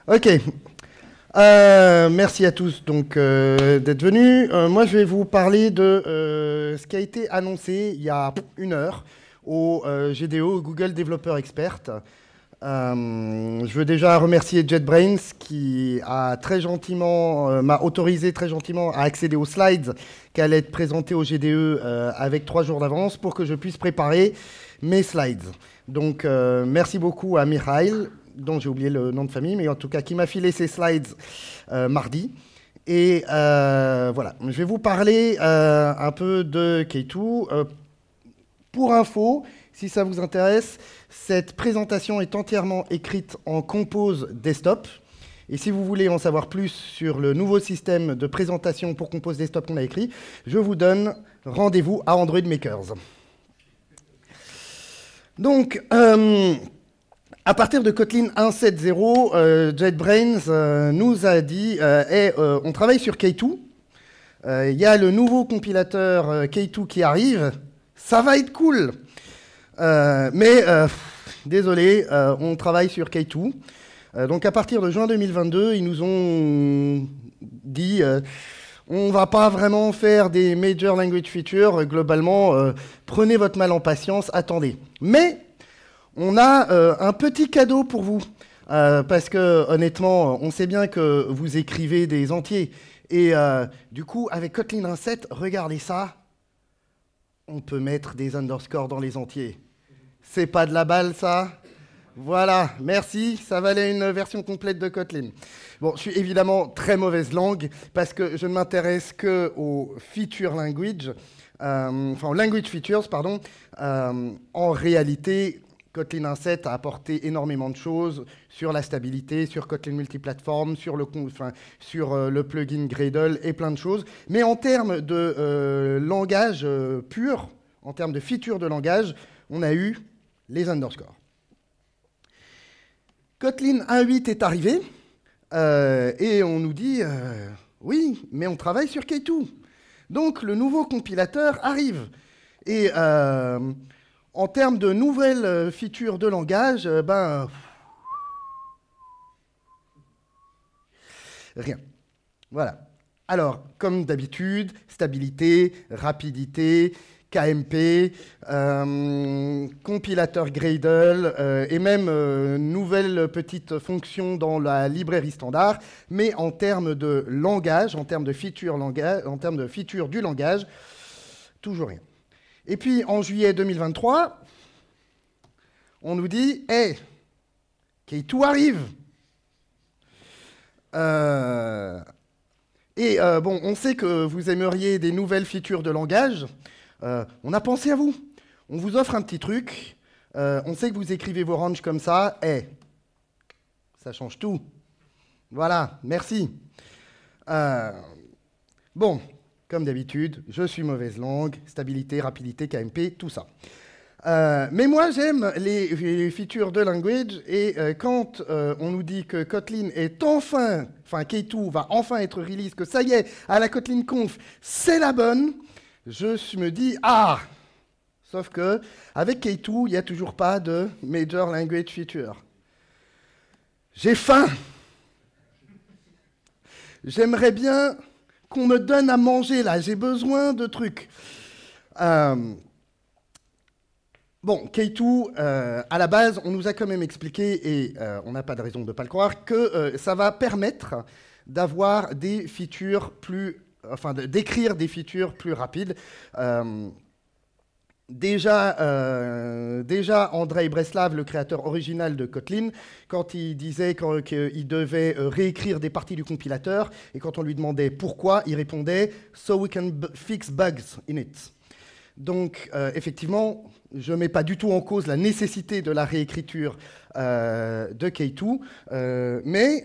Ok. Merci à tous donc d'être venus. Moi, je vais vous parler de ce qui a été annoncé il y a une heure au GDO, Google Developer Expert. Je veux déjà remercier JetBrains qui a très gentiment, m'a autorisé très gentiment à accéder aux slides qui allaient être présentés au GDE avec 3 jours d'avance pour que je puisse préparer mes slides. Donc, merci beaucoup à Mikhail, dont j'ai oublié le nom de famille, mais en tout cas qui m'a filé ces slides mardi. Et voilà, je vais vous parler un peu de K2. Pour info, si ça vous intéresse, cette présentation est entièrement écrite en Compose Desktop. Et si vous voulez en savoir plus sur le nouveau système de présentation pour Compose Desktop qu'on a écrit, je vous donne rendez-vous à Android Makers. Donc, à partir de Kotlin 1.7.0, JetBrains nous a dit on travaille sur K2. Il y a le nouveau compilateur K2 qui arrive. Ça va être cool. Désolé, on travaille sur K2. Donc à partir de juin 2022, ils nous ont dit on va pas vraiment faire des major language features. Globalement, prenez votre mal en patience, attendez. Mais on a un petit cadeau pour vous. Parce que honnêtement, on sait bien que vous écrivez des entiers. Et du coup, avec Kotlin 1.7, regardez ça. On peut mettre des underscores dans les entiers. C'est pas de la balle, ça? Voilà, merci, ça valait une version complète de Kotlin. Bon, je suis évidemment très mauvaise langue, parce que je ne m'intéresse qu'aux feature language, enfin aux language features, pardon. En réalité, Kotlin 1.7 a apporté énormément de choses sur la stabilité, sur Kotlin multiplateforme, sur le plugin Gradle et plein de choses. Mais en termes de langage pur, en termes de features de langage, on a eu les underscores. Kotlin 1.8 est arrivé et on nous dit oui, mais on travaille sur K2. Donc le nouveau compilateur arrive. Et en termes de nouvelles features de langage, rien. Voilà. Alors, comme d'habitude, stabilité, rapidité, KMP, compilateur Gradle et même nouvelles petites fonctions dans la librairie standard. Mais en termes de langage, en termes de features du langage, toujours rien. Et puis, en juillet 2023, on nous dit « Hey, K2 arrive !» Bon, on sait que vous aimeriez des nouvelles features de langage. On a pensé à vous. On vous offre un petit truc. On sait que vous écrivez vos ranges comme ça. Hey, ça change tout. Voilà, merci. Bon. Comme d'habitude, je suis mauvaise langue, stabilité, rapidité, KMP, tout ça. Mais moi, j'aime les features de language et quand on nous dit que Kotlin est enfin K2 va enfin être release, que ça y est, à la Kotlin Conf, c'est la bonne, je me dis, ah! Sauf que avec K2, il n'y a toujours pas de major language feature. J'ai faim! J'aimerais bien qu'on me donne à manger, là. J'ai besoin de trucs. Bon, K2, à la base, on nous a quand même expliqué, et on n'a pas de raison de ne pas le croire, que ça va permettre d'avoir des features d'écrire des features plus rapides. Déjà, Andrei Breslav, le créateur original de Kotlin, quand il disait qu'il devait réécrire des parties du compilateur, et quand on lui demandait pourquoi, il répondait « So we can fix bugs in it ». Donc, effectivement, je ne mets pas du tout en cause la nécessité de la réécriture de K2, mais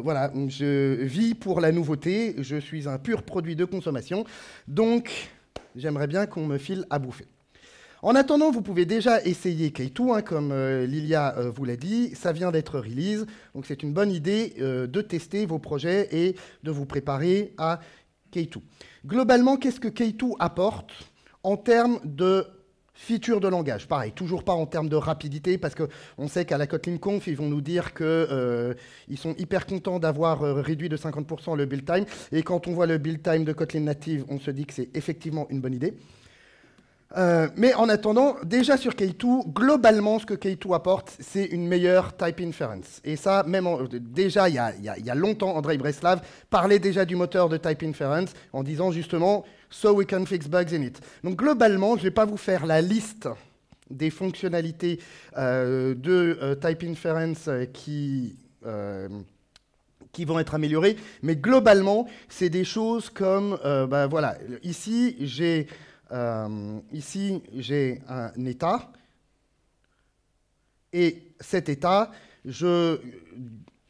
voilà, je vis pour la nouveauté, je suis un pur produit de consommation, donc j'aimerais bien qu'on me file à bouffer. En attendant, vous pouvez déjà essayer K2, comme Lilia vous l'a dit, ça vient d'être release, donc c'est une bonne idée de tester vos projets et de vous préparer à K2. Globalement, qu'est-ce que K2 apporte en termes de Feature de langage, pareil, toujours pas en termes de rapidité, parce qu'on sait qu'à la Kotlin Conf, ils vont nous dire qu'ils sont hyper contents d'avoir réduit de 50% le build time, et quand on voit le build time de Kotlin Native, on se dit que c'est effectivement une bonne idée. Mais en attendant, déjà sur K2, globalement, ce que K2 apporte, c'est une meilleure type inference. Et ça, même déjà, il y a longtemps, Andrei Breslav parlait déjà du moteur de type inference en disant justement « so we can fix bugs in it ». Donc globalement, je ne vais pas vous faire la liste des fonctionnalités de type inference qui vont être améliorées, mais globalement, c'est des choses comme, voilà, ici, j'ai un état, et cet état,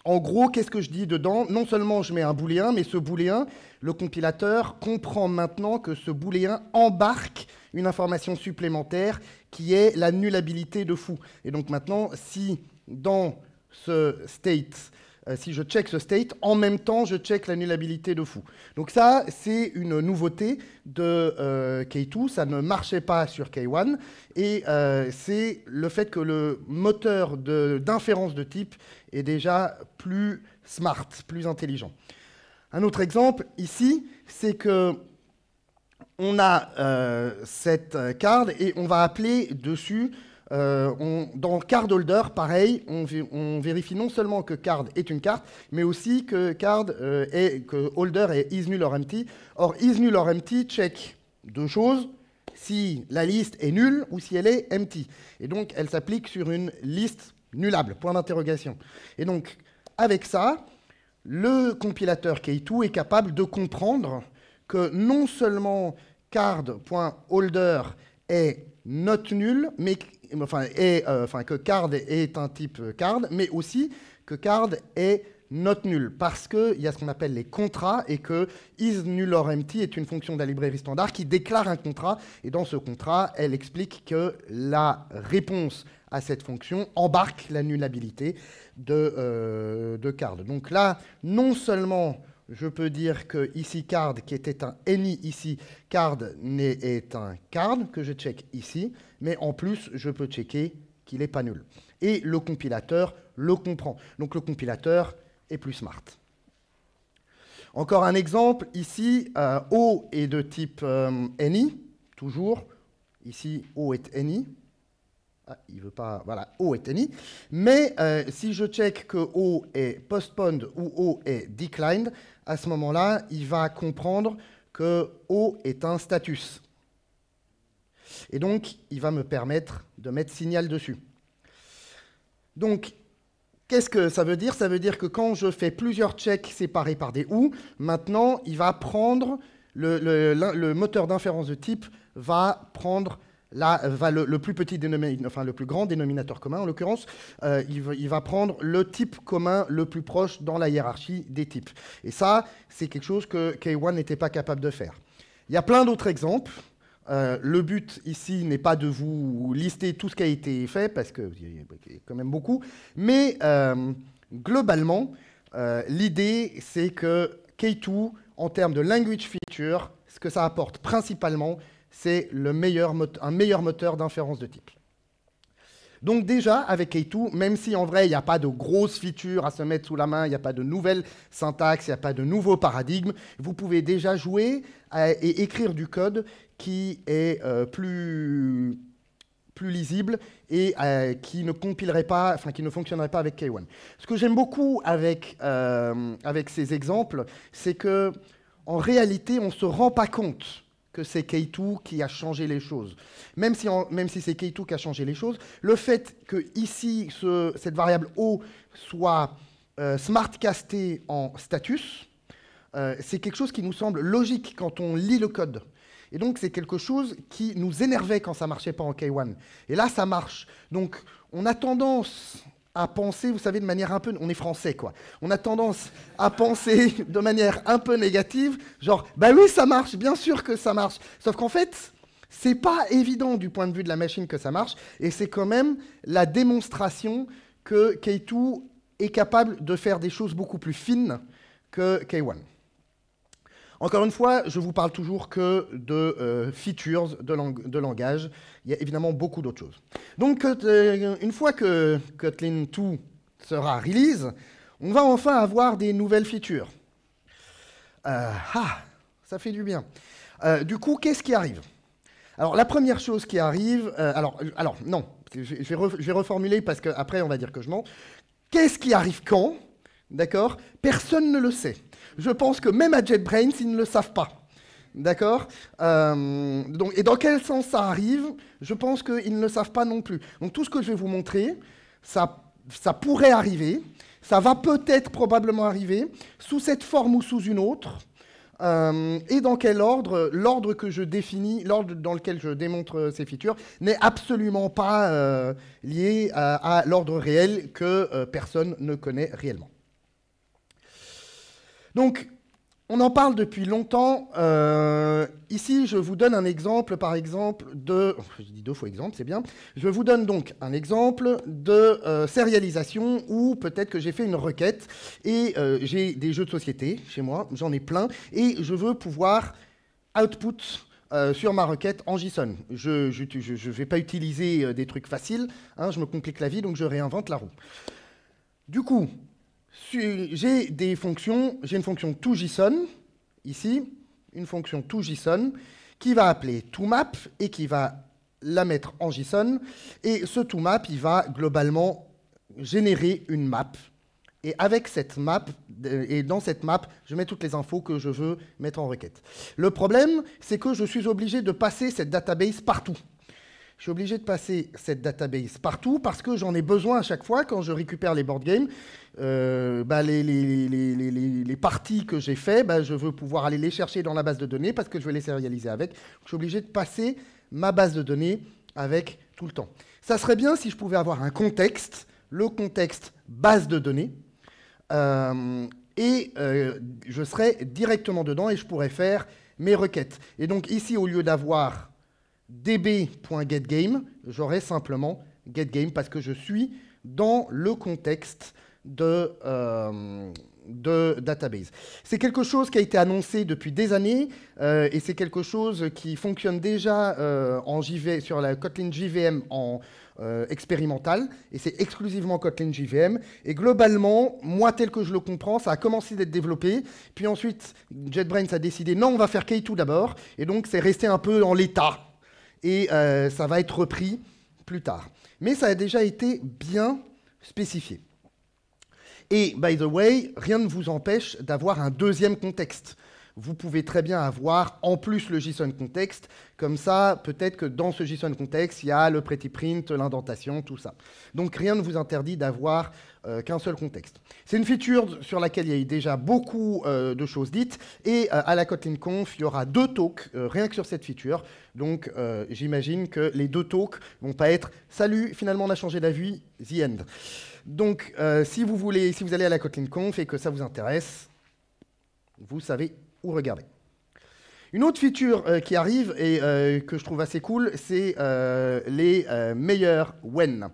en gros, qu'est-ce que je dis dedans? Non seulement je mets un booléen, mais ce booléen, le compilateur comprend maintenant que ce booléen embarque une information supplémentaire qui est la nullabilité de foo. Et donc maintenant, si dans ce state, si je check ce state, en même temps, je check la nullabilité de foo. Donc ça, c'est une nouveauté de K2, ça ne marchait pas sur K1, et c'est le fait que le moteur d'inférence de type est déjà plus smart, plus intelligent. Un autre exemple, ici, c'est que on a cette card, et on va appeler dessus dans card holder, pareil, on vérifie non seulement que card est une carte, mais aussi que que holder est is null or empty. Or, is null or empty check deux choses, si la liste est nulle ou si elle est empty. Et donc, elle s'applique sur une liste nullable, point d'interrogation. Et donc, avec ça, le compilateur K2 est capable de comprendre que non seulement card.holder est not nul, mais que card est un type card, mais aussi que card est not nul, parce qu'il y a ce qu'on appelle les contrats, et que is null or empty est une fonction de la librairie standard qui déclare un contrat, et dans ce contrat, elle explique que la réponse à cette fonction embarque la nullabilité de card. Donc là, non seulement je peux dire que ici card, qui était un any ici, card est un card, que je check ici, mais en plus, je peux checker qu'il n'est pas nul. Et le compilateur le comprend. Donc le compilateur est plus smart. Encore un exemple, ici, O est de type any, toujours. Ici, O est any. Ah, il veut pas, voilà, O est any. Mais si je check que O est postponed ou O est declined, à ce moment-là, il va comprendre que O est un status. Et donc, il va me permettre de mettre signal dessus. Donc, qu'est-ce que ça veut dire? Ça veut dire que quand je fais plusieurs checks séparés par des OU, maintenant, il va prendre, le moteur d'inférence de type va prendre le plus petit dénominateur, enfin le plus grand dénominateur commun en l'occurrence, il va prendre le type commun le plus proche dans la hiérarchie des types. Et ça, c'est quelque chose que K1 n'était pas capable de faire. Il y a plein d'autres exemples. Le but ici n'est pas de vous lister tout ce qui a été fait, parce qu'il y a quand même beaucoup, mais globalement, l'idée c'est que K2, en termes de language feature, ce que ça apporte principalement, c'est un meilleur moteur d'inférence de type. Donc déjà, avec K2, même si en vrai, il n'y a pas de grosses features à se mettre sous la main, il n'y a pas de nouvelles syntaxes, il n'y a pas de nouveaux paradigmes, vous pouvez déjà jouer et écrire du code qui est plus lisible et qui ne compilerait pas, enfin qui ne fonctionnerait pas avec K1. Ce que j'aime beaucoup avec ces exemples, c'est que en réalité, on ne se rend pas compte que c'est K2 qui a changé les choses. Même si c'est K2 qui a changé les choses, le fait que ici, cette variable O soit smartcastée en status, c'est quelque chose qui nous semble logique quand on lit le code. Et donc, c'est quelque chose qui nous énervait quand ça ne marchait pas en K1. Et là, ça marche. Donc, on a tendance à penser, vous savez, de manière un peu... On est français, quoi. On a tendance à penser de manière un peu négative, genre, bah oui, ça marche, bien sûr que ça marche. Sauf qu'en fait, c'est pas évident du point de vue de la machine que ça marche, et c'est quand même la démonstration que K2 est capable de faire des choses beaucoup plus fines que K1. Encore une fois, je vous parle toujours que de features de langage. Il y a évidemment beaucoup d'autres choses. Donc, une fois que Kotlin 2 sera release, on va enfin avoir des nouvelles features. Ça fait du bien. Du coup, qu'est-ce qui arrive? Alors, la première chose qui arrive... non, je vais reformuler parce qu'après, on va dire que je mens. Qu'est-ce qui arrive quand? D'accord? Personne ne le sait. Je pense que même à JetBrains, ils ne le savent pas. D'accord? Et dans quel sens ça arrive? Je pense qu'ils ne le savent pas non plus. Donc tout ce que je vais vous montrer, ça pourrait arriver, ça va peut-être probablement arriver, sous cette forme ou sous une autre, et dans quel ordre? L'ordre que je définis, l'ordre dans lequel je démontre ces features, n'est absolument pas lié à l'ordre réel que personne ne connaît réellement. Donc, on en parle depuis longtemps. Ici, je vous donne un exemple, par exemple, de... Je dis 2 fois exemple, c'est bien. Je vous donne donc un exemple de sérialisation où peut-être que j'ai fait une requête et j'ai des jeux de société chez moi, j'en ai plein, et je veux pouvoir output sur ma requête en JSON. Je ne vais pas utiliser des trucs faciles, hein, je me complique la vie, donc je réinvente la roue. Du coup... J'ai une fonction toJSON, ici, une fonction toJSON, qui va appeler toMap et qui va la mettre en JSON. Et ce toMap, il va globalement générer une map. Et avec cette map, et dans cette map, je mets toutes les infos que je veux mettre en requête. Le problème, c'est que je suis obligé de passer cette database partout. Je suis obligé de passer cette database partout parce que j'en ai besoin à chaque fois quand je récupère les board games. Les parties que j'ai fait, je veux pouvoir aller les chercher dans la base de données parce que je veux les sérialiser avec. Je suis obligé de passer ma base de données avec tout le temps. Ça serait bien si je pouvais avoir un contexte, le contexte base de données, je serais directement dedans et je pourrais faire mes requêtes. Et donc ici, au lieu d'avoir db.getGame, j'aurai simplement getGame parce que je suis dans le contexte de database. C'est quelque chose qui a été annoncé depuis des années et c'est quelque chose qui fonctionne déjà sur la Kotlin JVM en expérimental et c'est exclusivement Kotlin JVM et globalement, moi tel que je le comprends, ça a commencé d'être développé puis ensuite JetBrains a décidé non, on va faire K2 d'abord et donc c'est resté un peu en l'état. Et ça va être repris plus tard. Mais ça a déjà été bien spécifié. Et, by the way, rien ne vous empêche d'avoir un deuxième contexte. Vous pouvez très bien avoir en plus le JSON contexte. Comme ça, peut-être que dans ce JSON contexte, il y a le pretty print, l'indentation, tout ça. Donc rien ne vous interdit d'avoir qu'un seul contexte. C'est une feature sur laquelle il y a eu déjà beaucoup de choses dites. Et à la Kotlin Conf, il y aura 2 talks rien que sur cette feature. Donc j'imagine que les 2 talks vont pas être « Salut, finalement on a changé d'avis, the end ». Donc si vous allez à la Kotlin Conf et que ça vous intéresse, vous savez où regarder. Une autre feature qui arrive et que je trouve assez cool, c'est les meilleurs when.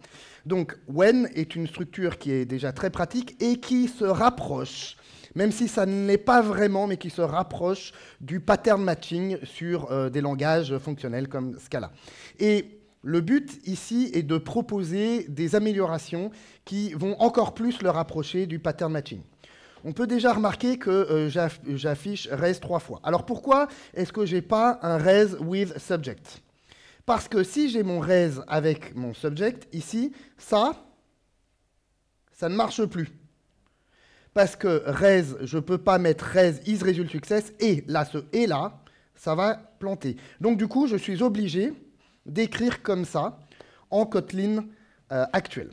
Donc when est une structure qui est déjà très pratique et qui se rapproche, même si ça ne l'est pas vraiment, mais qui se rapproche du pattern matching sur des langages fonctionnels comme Scala. Et le but ici est de proposer des améliorations qui vont encore plus le rapprocher du pattern matching. On peut déjà remarquer que j'affiche res 3 fois. Alors pourquoi est-ce que je n'ai pas un res with subject? Parce que si j'ai mon res avec mon subject, ici, ça ne marche plus. Parce que res, je ne peux pas mettre res is result success, et là, ce et là, ça va planter. Donc du coup, je suis obligé d'écrire comme ça en Kotlin actuel.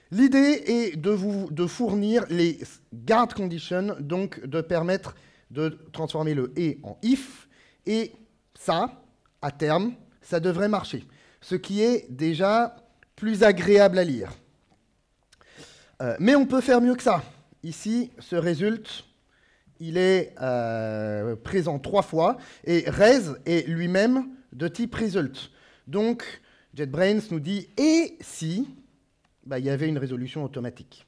L'idée est de fournir les guard conditions, donc de permettre de transformer le et en if, et ça, à terme, ça devrait marcher, ce qui est déjà plus agréable à lire. Mais on peut faire mieux que ça. Ici, ce result, il est présent 3 fois, et res est lui-même de type result. Donc, JetBrains nous dit « et si » il y avait une résolution automatique.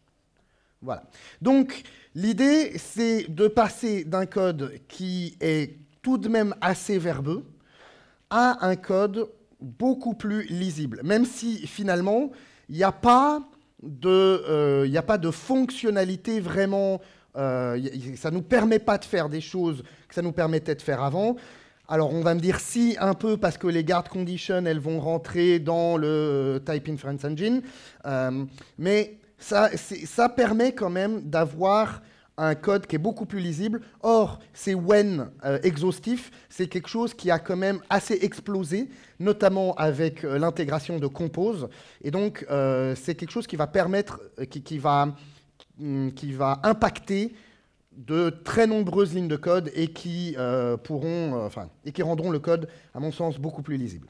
Voilà. Donc, l'idée, c'est de passer d'un code qui est tout de même assez verbeux à un code beaucoup plus lisible. Même si, finalement, il n'y a pas de fonctionnalité vraiment... ça ne nous permet pas de faire des choses que ça nous permettait de faire avant. Alors, on va me dire si, un peu, parce que les guard conditions, elles vont rentrer dans le Type Inference Engine. Mais ça permet quand même d'avoir un code qui est beaucoup plus lisible. Or, ces when exhaustifs, c'est quelque chose qui a quand même assez explosé, notamment avec l'intégration de Compose. Et donc, c'est quelque chose qui va permettre, qui va impacter de très nombreuses lignes de code et qui qui rendront le code, à mon sens, beaucoup plus lisible.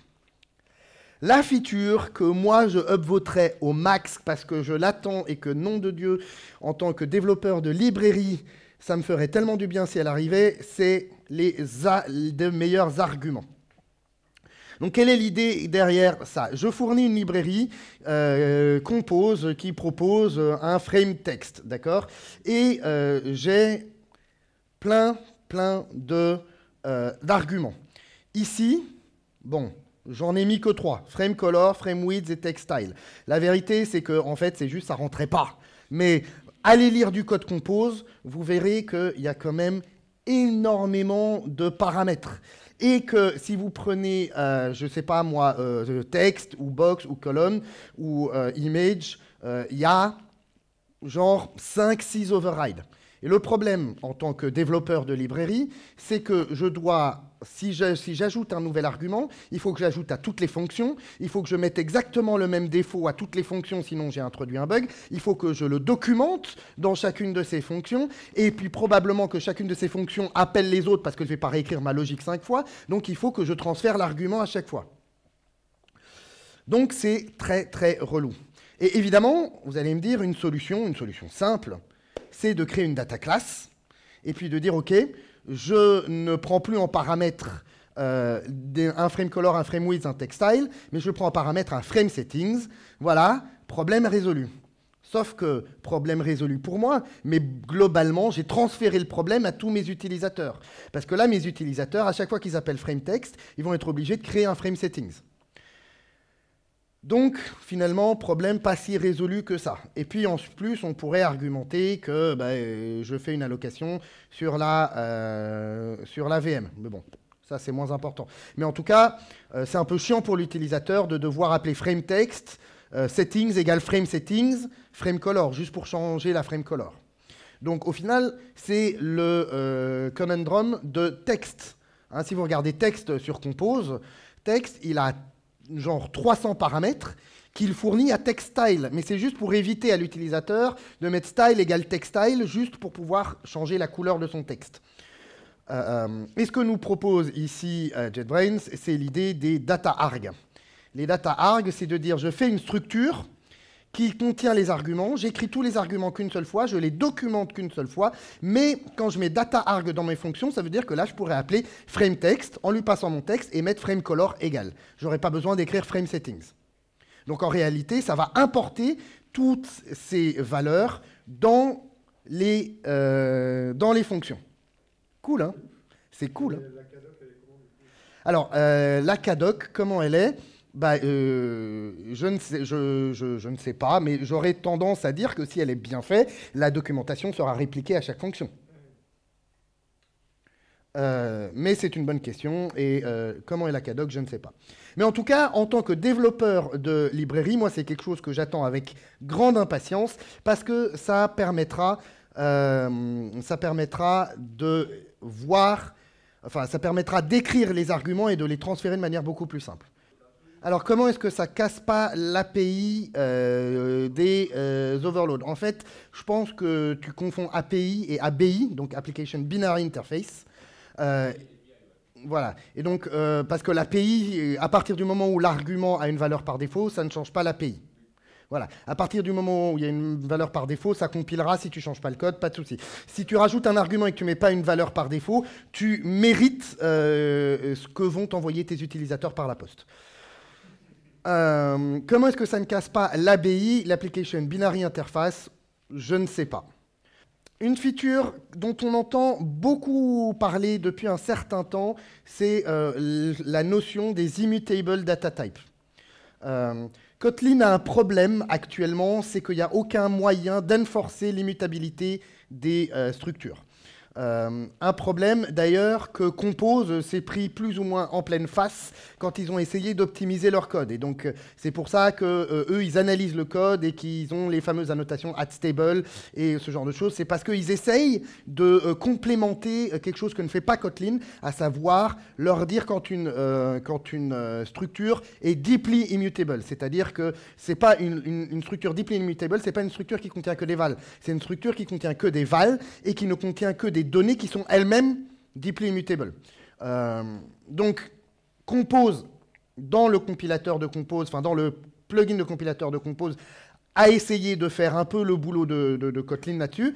La feature que moi je upvoterai au max parce que je l'attends et que, nom de Dieu, en tant que développeur de librairie, ça me ferait tellement du bien si elle arrivait, c'est les meilleurs arguments. Donc, quelle est l'idée derrière ça? Je fournis une librairie Compose qui propose un frame text, d'accord? Et j'ai plein d'arguments. Ici, bon, j'en ai mis que 3, frame color, frame width et text style. La vérité, c'est que en fait, c'est juste ça rentrait pas. Mais allez lire du code Compose, vous verrez qu'il y a quand même énormément de paramètres. Et que si vous prenez, je ne sais pas moi, texte ou box ou colonne ou image, il y a genre 5-6 overrides. Et le problème en tant que développeur de librairie, c'est que je dois, si j'ajoute un nouvel argument, il faut que j'ajoute à toutes les fonctions, il faut que je mette exactement le même défaut à toutes les fonctions, sinon j'ai introduit un bug, il faut que je le documente dans chacune de ces fonctions, et puis probablement que chacune de ces fonctions appelle les autres parce que je ne vais pas réécrire ma logique 5 fois, donc il faut que je transfère l'argument à chaque fois. Donc c'est très relou. Et évidemment, vous allez me dire une solution simple, c'est de créer une data class, et puis de dire, OK, je ne prends plus en paramètre un frame color, un frame width, un text style, mais je prends en paramètre un frame settings. Voilà, problème résolu. Sauf que, problème résolu pour moi, mais globalement, j'ai transféré le problème à tous mes utilisateurs. Parce que là, mes utilisateurs, à chaque fois qu'ils appellent frame text, ils vont être obligés de créer un frame settings. Donc, finalement, problème pas si résolu que ça. Et puis, en plus, on pourrait argumenter que je fais une allocation sur la VM. Mais bon, ça, c'est moins important. Mais en tout cas, c'est un peu chiant pour l'utilisateur de devoir appeler frame text, settings égale frame settings, frame color, juste pour changer la frame color. Donc, au final, c'est le conundrum de texte. Hein, si vous regardez texte sur Compose, texte, il a genre 300 paramètres qu'il fournit à text style. Mais c'est juste pour éviter à l'utilisateur de mettre style égale text style juste pour pouvoir changer la couleur de son texte. Et ce que nous propose ici JetBrains, c'est l'idée des data args. Les data args, c'est de dire je fais une structure qui contient les arguments, j'écris tous les arguments qu'une seule fois, je les documente qu'une seule fois, mais quand je mets data arg dans mes fonctions, ça veut dire que là, je pourrais appeler frame text en lui passant mon texte et mettre frame color égal. Je n'aurais pas besoin d'écrire frame settings. Donc en réalité, ça va importer toutes ces valeurs dans les fonctions. Cool, hein? C'est cool. Hein? Alors, la cadoc, comment elle est? Je ne sais pas, mais j'aurais tendance à dire que si elle est bien faite, la documentation sera répliquée à chaque fonction. Mais c'est une bonne question, et comment est la cadoc, je ne sais pas. Mais en tout cas, en tant que développeur de librairie, moi, c'est quelque chose que j'attends avec grande impatience, parce que ça permettra de voir, enfin, ça permettra d'écrire les arguments et de les transférer de manière beaucoup plus simple. Alors, comment est-ce que ça casse pas l'API des overloads? En fait, je pense que tu confonds API et ABI, donc Application Binary Interface. Voilà. Et donc, parce que l'API, à partir du moment où l'argument a une valeur par défaut, ça ne change pas l'API. Voilà. À partir du moment où il y a une valeur par défaut, ça compilera si tu ne changes pas le code, pas de souci. Si tu rajoutes un argument et que tu ne mets pas une valeur par défaut, tu mérites ce que vont t'envoyer tes utilisateurs par la poste. Comment est-ce que ça ne casse pas l'ABI, l'Application Binary Interface? Je ne sais pas. Une feature dont on entend beaucoup parler depuis un certain temps, c'est la notion des immutable data types. Kotlin a un problème actuellement, c'est qu'il n'y a aucun moyen d'enforcer l'immutabilité des structures. Un problème d'ailleurs que Compose s'est pris plus ou moins en pleine face quand ils ont essayé d'optimiser leur code. Et donc c'est pour ça que eux ils analysent le code et qu'ils ont les fameuses annotations at stable et ce genre de choses. C'est parce qu'ils essayent de complémenter quelque chose que ne fait pas Kotlin, à savoir leur dire quand une structure est deeply immutable. C'est-à-dire que c'est pas une structure deeply immutable, c'est pas une structure qui contient que des vals. C'est une structure qui contient que des vals et qui ne contient que des données qui sont elles-mêmes deeply immutable. Donc, Compose, dans le compilateur de Compose, enfin dans le plugin de compilateur de Compose, a essayé de faire un peu le boulot de Kotlin là-dessus.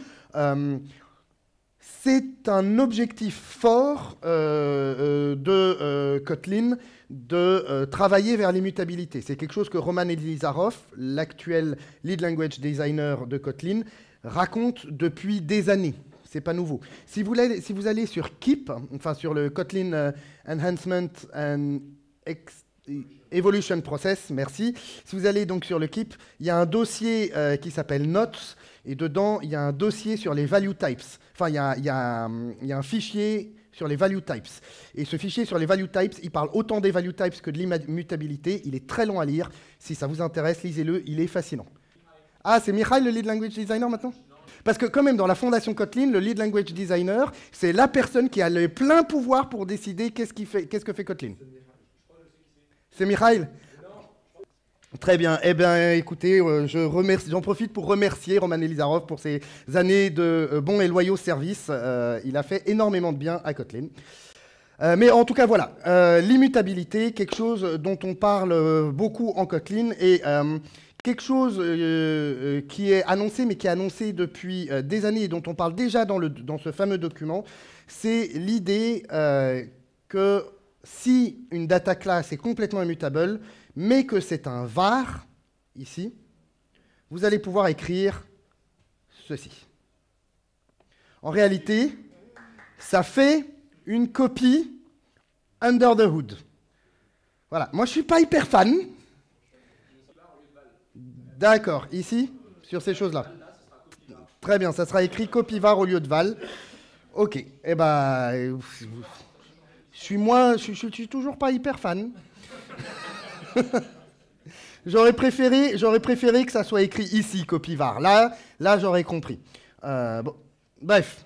C'est un objectif fort de Kotlin de travailler vers l'immutabilité. C'est quelque chose que Roman Elizarov, l'actuel lead language designer de Kotlin, raconte depuis des années. C'est pas nouveau. Si vous allez sur Keep, enfin sur le Kotlin Enhancement and Evolution Process, merci. Si vous allez donc sur le Keep, il y a un dossier qui s'appelle Notes, et dedans, il y a un dossier sur les value types. Enfin, il y a un fichier sur les value types. Et ce fichier sur les value types, il parle autant des value types que de l'immutabilité. Il est très long à lire. Si ça vous intéresse, lisez-le, il est fascinant. Ah, c'est Mikhail, le lead language designer maintenant ? Parce que quand même, dans la fondation Kotlin, le lead language designer, c'est la personne qui a le plein pouvoir pour décider qu'est-ce que fait Kotlin. C'est Mikhail ? Très bien. Eh bien, écoutez, j'en profite pour remercier Roman Elizarov pour ses années de bons et loyaux services. Il a fait énormément de bien à Kotlin. Mais en tout cas, voilà. L'immutabilité, quelque chose dont on parle beaucoup en Kotlin, et quelque chose qui est annoncé, mais qui est annoncé depuis des années et dont on parle déjà dans ce fameux document, c'est l'idée que si une data class est complètement immutable, mais que c'est un var, ici, vous allez pouvoir écrire ceci. En réalité, ça fait une copie under the hood. Voilà. Moi, je ne suis pas hyper fan. D'accord. Ici, sur ces choses-là. Très bien. Ça sera écrit copy var au lieu de val. OK. Eh ben, je suis toujours pas hyper fan. J'aurais préféré que ça soit écrit ici, copy var. Là, j'aurais compris. Bon. Bref.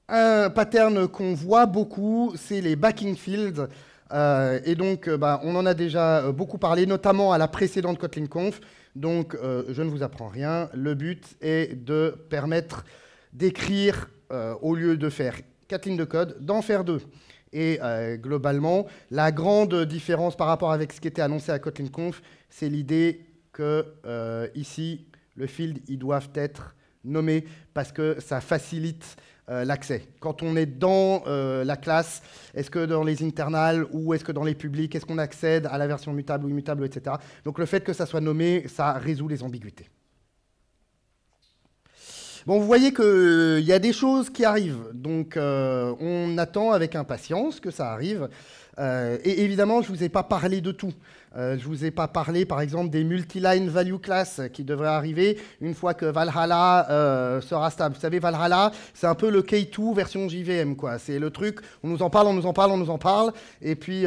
Un pattern qu'on voit beaucoup, c'est les backing fields. Et donc, on en a déjà beaucoup parlé, notamment à la précédente Kotlin Conf. Donc, je ne vous apprends rien. Le but est de permettre d'écrire, au lieu de faire 4 lignes de code, d'en faire 2. Et globalement, la grande différence par rapport avec ce qui était annoncé à Kotlin Conf, c'est l'idée que ici, le field, ils doivent être nommés parce que ça facilite l'accès. Quand on est dans la classe, est-ce que dans les internals ou est-ce que dans les publics, est-ce qu'on accède à la version mutable ou immutable, etc. Donc le fait que ça soit nommé, ça résout les ambiguïtés. Bon, vous voyez qu'il y a des choses qui arrivent, donc on attend avec impatience que ça arrive. Et évidemment, je ne vous ai pas parlé de tout. Je ne vous ai pas parlé, par exemple, des multi-line value class qui devraient arriver une fois que Valhalla sera stable. Vous savez, Valhalla, c'est un peu le K2 version JVM, quoi. C'est le truc, on nous en parle, on nous en parle, on nous en parle, et puis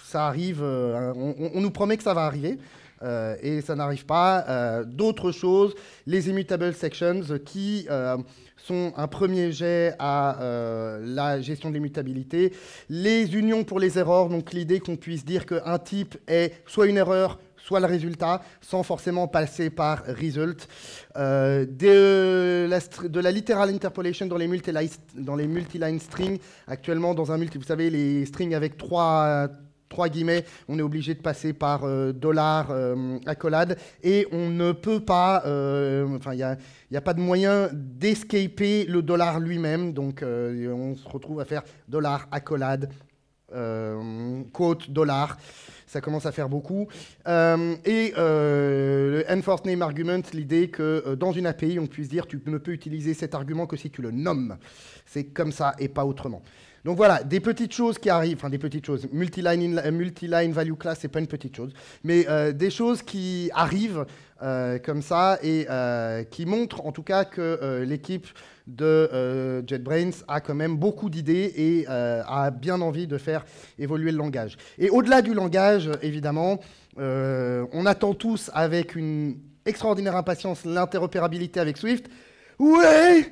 ça arrive, on nous promet que ça va arriver. Et ça n'arrive pas. D'autres choses, les immutable sections qui sont un premier jet à la gestion de l'immutabilité. Les unions pour les erreurs, donc l'idée qu'on puisse dire qu'un type est soit une erreur, soit le résultat, sans forcément passer par result. De la literal interpolation dans les multi-line strings. Actuellement, dans un vous savez, les strings avec trois guillemets, on est obligé de passer par $accolade et on ne peut pas, enfin, il n'y a pas de moyen d'escaper le dollar lui-même, donc on se retrouve à faire $accolade, quote, dollar. Ça commence à faire beaucoup. Le enforced name argument, l'idée que dans une API, on puisse dire tu ne peux utiliser cet argument que si tu le nommes. C'est comme ça et pas autrement. Donc voilà, des petites choses qui arrivent, enfin des petites choses, multi-line value class, c'est pas une petite chose, mais des choses qui arrivent comme ça et qui montrent en tout cas que l'équipe de JetBrains a quand même beaucoup d'idées et a bien envie de faire évoluer le langage. Et au-delà du langage, évidemment, on attend tous avec une extraordinaire impatience l'interopérabilité avec Swift. Ouais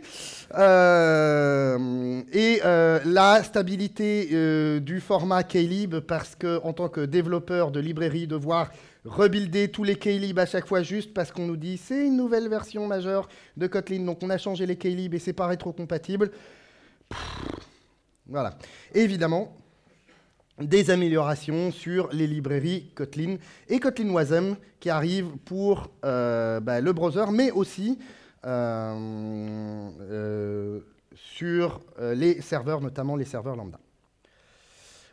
la stabilité du format Klib, parce que en tant que développeur de librairie, devoir rebuilder tous les Klib à chaque fois juste parce qu'on nous dit c'est une nouvelle version majeure de Kotlin, donc on a changé les Klib et c'est pas rétro-compatible. Voilà. Et évidemment, des améliorations sur les librairies Kotlin et Kotlin Wasm qui arrivent pour le browser, mais aussi sur les serveurs, notamment les serveurs lambda.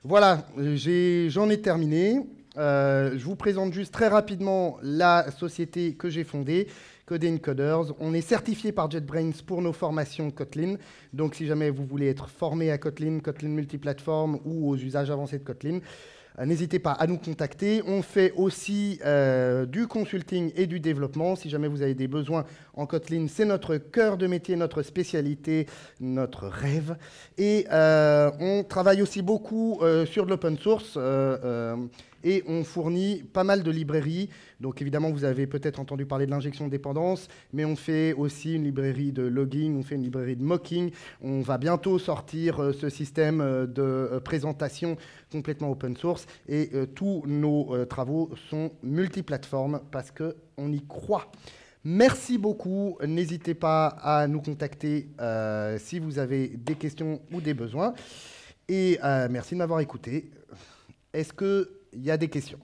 Voilà, j'en ai terminé. Je vous présente juste très rapidement la société que j'ai fondée, Coding Coders. On est certifié par JetBrains pour nos formations Kotlin. Donc si jamais vous voulez être formé à Kotlin, Kotlin multiplateforme ou aux usages avancés de Kotlin, n'hésitez pas à nous contacter. On fait aussi du consulting et du développement. Si jamais vous avez des besoins en Kotlin, c'est notre cœur de métier, notre spécialité, notre rêve. Et on travaille aussi beaucoup sur de l'open source et on fournit pas mal de librairies. Donc évidemment, vous avez peut-être entendu parler de l'injection de dépendance, mais on fait aussi une librairie de logging, on fait une librairie de mocking. On va bientôt sortir ce système de présentation complètement open source. Et tous nos travaux sont multiplateformes parce qu'on y croit. Merci beaucoup. N'hésitez pas à nous contacter si vous avez des questions ou des besoins. Et merci de m'avoir écouté. Est-ce qu'il y a des questions ?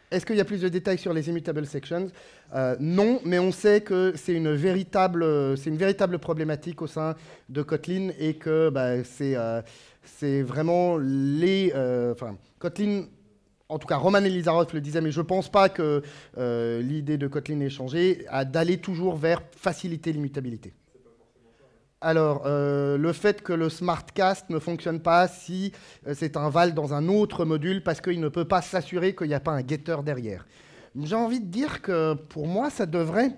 Est-ce qu'il y a plus de détails sur les immutable sections ? Non, mais on sait que c'est une véritable problématique au sein de Kotlin et que c'est vraiment Kotlin, en tout cas Roman Elizarov le disait, mais je ne pense pas que l'idée de Kotlin ait changé, d'aller toujours vers faciliter l'immutabilité. Alors, le fait que le SmartCast ne fonctionne pas si c'est un val dans un autre module parce qu'il ne peut pas s'assurer qu'il n'y a pas un getter derrière. J'ai envie de dire que pour moi, ça devrait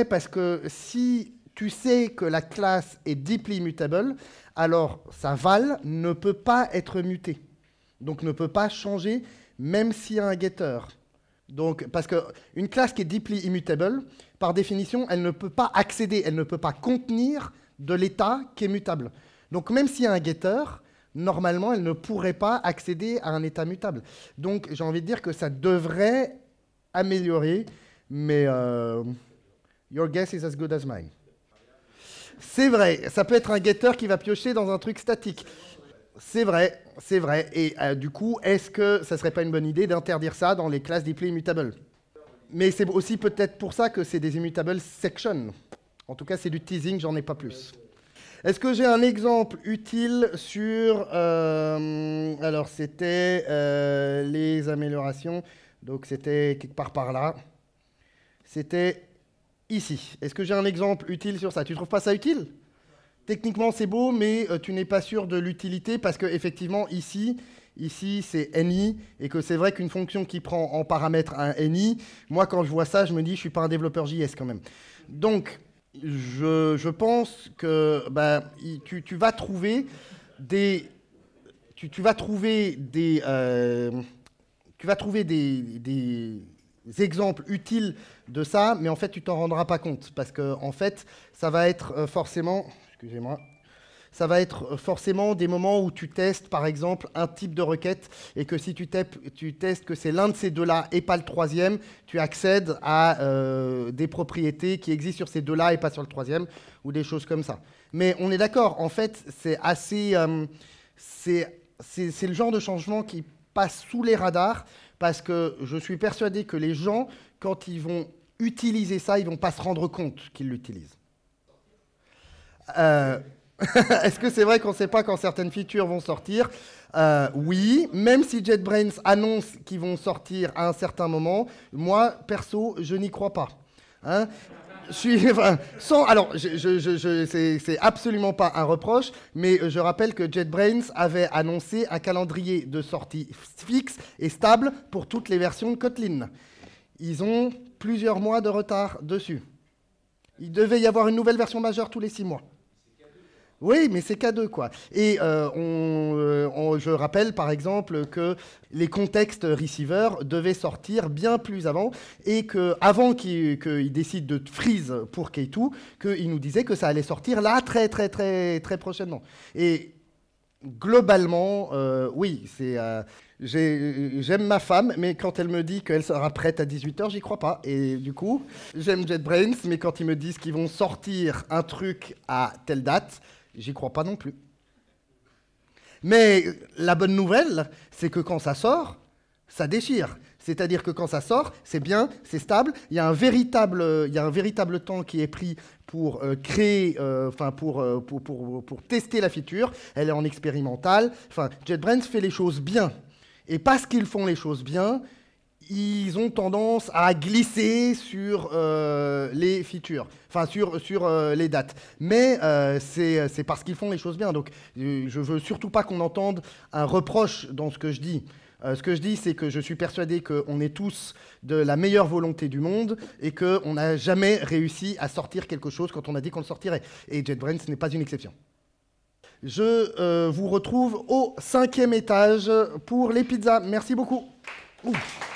parce que si tu sais que la classe est deeply mutable, alors sa val ne peut pas être mutée. Donc ne peut pas changer même s'il y a un getter. Donc, parce qu'une classe qui est deeply immutable, par définition, elle ne peut pas accéder, elle ne peut pas contenir de l'état qui est mutable. Donc même s'il y a un getter, normalement, elle ne pourrait pas accéder à un état mutable. Donc j'ai envie de dire que ça devrait améliorer, mais your guess is as good as mine. C'est vrai, ça peut être un getter qui va piocher dans un truc statique. C'est vrai, c'est vrai. Et du coup, est-ce que ça serait pas une bonne idée d'interdire ça dans les classes deeply immutable ? Mais c'est aussi peut-être pour ça que c'est des immutable sections. En tout cas, c'est du teasing, j'en ai pas plus. Est-ce que j'ai un exemple utile sur... alors, c'était les améliorations. Donc, c'était quelque part par là. C'était ici. Est-ce que j'ai un exemple utile sur ça ? Tu trouves pas ça utile ? Techniquement, c'est beau, mais tu n'es pas sûr de l'utilité parce qu'effectivement, ici c'est NI, et que c'est vrai qu'une fonction qui prend en paramètre un NI, moi, quand je vois ça, je me dis, je ne suis pas un développeur JS quand même. Donc, je pense que tu vas trouver des exemples utiles de ça, mais en fait, tu t'en rendras pas compte parce que en fait, ça va être forcément, excusez-moi, ça va être forcément des moments où tu testes, par exemple, un type de requête et que si tu testes que c'est l'un de ces deux-là et pas le troisième, tu accèdes à des propriétés qui existent sur ces deux-là et pas sur le troisième, ou des choses comme ça. Mais on est d'accord, en fait, c'est assez... c'est le genre de changement qui passe sous les radars parce que je suis persuadé que les gens, quand ils vont utiliser ça, ils ne vont pas se rendre compte qu'ils l'utilisent. Est-ce que c'est vrai qu'on ne sait pas quand certaines features vont sortir? Oui, même si JetBrains annonce qu'ils vont sortir à un certain moment, moi, perso, je n'y crois pas. Hein? Alors, c'est absolument pas un reproche, mais je rappelle que JetBrains avait annoncé un calendrier de sortie fixe et stable pour toutes les versions de Kotlin. Ils ont plusieurs mois de retard dessus. Il devait y avoir une nouvelle version majeure tous les 6 mois. Oui, mais c'est K2, quoi. Et je rappelle, par exemple, que les contextes receiver devaient sortir bien plus avant, et qu'avant qu'ils décident de freeze pour K2, qu'ils nous disaient que ça allait sortir là très, très, très, très prochainement. Et globalement, oui, j'aime ma femme, mais quand elle me dit qu'elle sera prête à 18h, j'y crois pas. Et du coup, j'aime JetBrains, mais quand ils me disent qu'ils vont sortir un truc à telle date, j'y crois pas non plus. Mais la bonne nouvelle, c'est que quand ça sort, ça déchire. C'est-à-dire que quand ça sort, c'est bien, c'est stable. Il y a un véritable temps qui est pris pour créer, pour tester la feature. Elle est en expérimental. Enfin, JetBrains fait les choses bien. Et parce qu'ils font les choses bien, ils ont tendance à glisser sur les features, enfin sur les dates. Mais c'est parce qu'ils font les choses bien. Donc je veux surtout pas qu'on entende un reproche dans ce que je dis. Ce que je dis, c'est que je suis persuadé qu'on est tous de la meilleure volonté du monde et qu'on n'a jamais réussi à sortir quelque chose quand on a dit qu'on le sortirait. Et JetBrains n'est pas une exception. Je vous retrouve au 5e étage pour les pizzas. Merci beaucoup. Ouf.